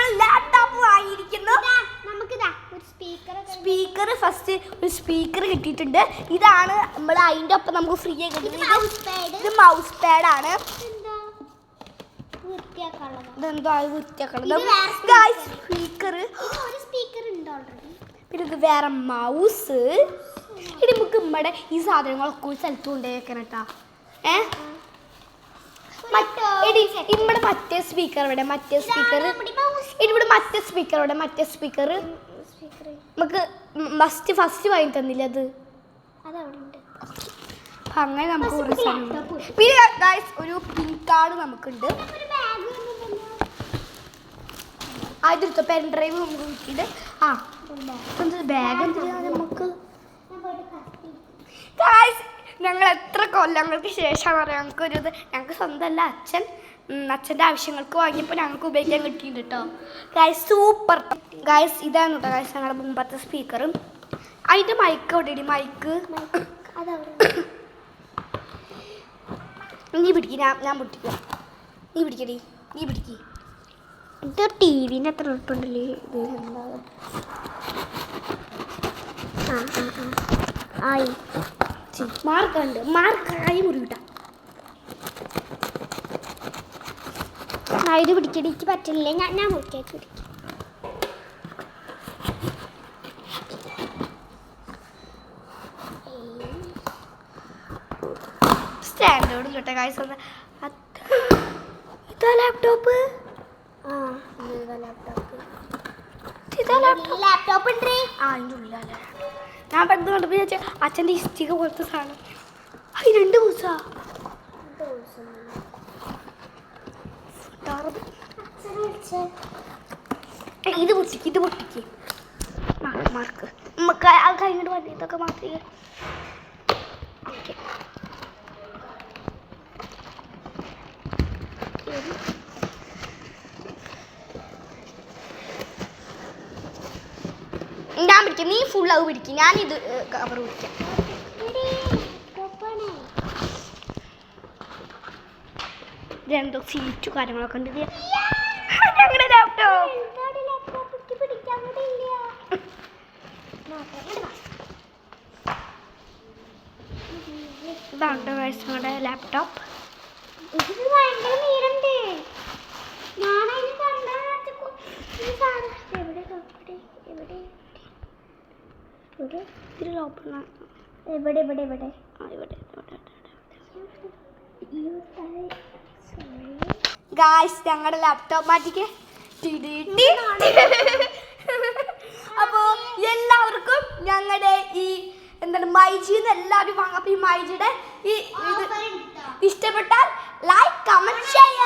ഞങ്ങൾ laptop വാങ്ങിയിരിക്കുന്നു. Speaker first ഒരു speaker കിട്ടിയിട്ടുണ്ട്. ഇതാണ് നമ്മൾ അതിൻ്റെ ഒപ്പം നമുക്ക് ഫ്രീ ആയി കിട്ടുന്നത്. ഇത് മൗസ് പാഡാണ്. ഇതെന്തോ അത് വൃത്തിയാക്കണം. സ്പീക്കർ പിന്നെ ഇത് വേറെ മൗസ്. ഇനി നമുക്ക് നമ്മുടെ ഈ സാധനങ്ങളൊക്കെ ഒരു സ്ഥലത്ത് കൊണ്ടുപോയേക്കണം കേട്ടോ. ഇവിടെ മറ്റേ സ്പീക്കർ ഇവിടെ മറ്റേ സ്പീക്കർ ഇവിടെ മറ്റേ സ്പീക്കർ ഇവിടെ മറ്റേ സ്പീക്കർ നമുക്ക് ഫസ്റ്റ് വാങ്ങി തന്നില്ല അത് അങ്ങനെ നമുക്ക് ഒരു പിന്നെ ഗൈസ് ഒരു പിൻ കാർഡ് നമുക്കുണ്ട്. അതെടുത്ത പെൻ ഡ്രൈവ് നമുക്ക് കിട്ടിയിട്ട് ബാഗ് എന്തിനാ നമുക്ക് ഗൈസ് ഞങ്ങൾ എത്ര കൊല്ലങ്ങൾക്ക് ശേഷമാണ് പറയാം ഞങ്ങൾക്കൊരു ഞങ്ങൾക്ക് സ്വന്തമല്ല അച്ഛൻ്റെ ആവശ്യങ്ങൾക്ക് വാങ്ങിയപ്പോൾ ഞങ്ങൾക്ക് ഉപയോഗിക്കാൻ കിട്ടിയിട്ടുണ്ട് കേട്ടോ. ഗൈസ് സൂപ്പർ ഗൈസ് ഇതാണ് കേട്ടോ ഗൈസ് ഞങ്ങളുടെ മുമ്പത്തെ സ്പീക്കറും. അതിൻ്റെ മൈക്ക് എവിടെ മൈക്ക് നീ പിടിക്കും ഞാൻ പൊട്ടിക്കാം. നീ പിടിക്കടി നീ പിടിക്ക്. ഇത് ടി വിൻ്റെ അത്ര ഉറപ്പുണ്ടല്ലേ ഇത് എന്താ ആയി മാർക്കുണ്ട് മാർക്കായി മുറിവിട്ട ഇത് പിടിക്കടി എനിക്ക് പറ്റില്ലേ ഞാൻ മുറിക്കാക്കി പിടിക്കും. സ്റ്റാൻഡേർഡ് കേട്ടോ കാഴ്ച ഇതാ ലാപ്ടോപ്പ് ലാപ്ടോപ്പ് ഉണ്ട് അതിൻ്റെ ഉള്ളിലല്ലേ ഞാൻ പെട്ടെന്ന് കണ്ടപ്പോൾ ചോദിച്ചാൽ അച്ഛൻ്റെ ഇഷ്ടിക പോലത്തെ സാധനം. അത് 2 ദിവസമാണ് ഇത് പൊട്ടിക്ക് മാർക്ക് നമുക്ക് ആ കഴിഞ്ഞിട്ട് വണ്ടി ഇതൊക്കെ മാറ്റി ഞാൻ പിടിക്കാം. നീ ഫുൾ അത് പിടിക്കും ഞാനിത് കവർ പിടിക്കാം. രണ്ടോ സീറ്റും കാര്യങ്ങളൊക്കെ ഉണ്ട്. ഞങ്ങളുടെ ലാപ്ടോപ്പ് ഇതാണ് ഞങ്ങളുടെ ലാപ്ടോപ്പ്. ഗായ്സ് ഞങ്ങളുടെ ലാപ്ടോപ്പ് മാറ്റിക്കേ. അപ്പോ എല്ലാവർക്കും ഞങ്ങളുടെ ഈ എന്താണ് മൈജിന്ന് എല്ലാവരും വാങ്ങാം. അപ്പൊ ഈ മൈജിയുടെ ഈ ഇത് ഇഷ്ടപ്പെട്ടാൽ ലൈക്ക് കമന്റ് ചെയ്യാം.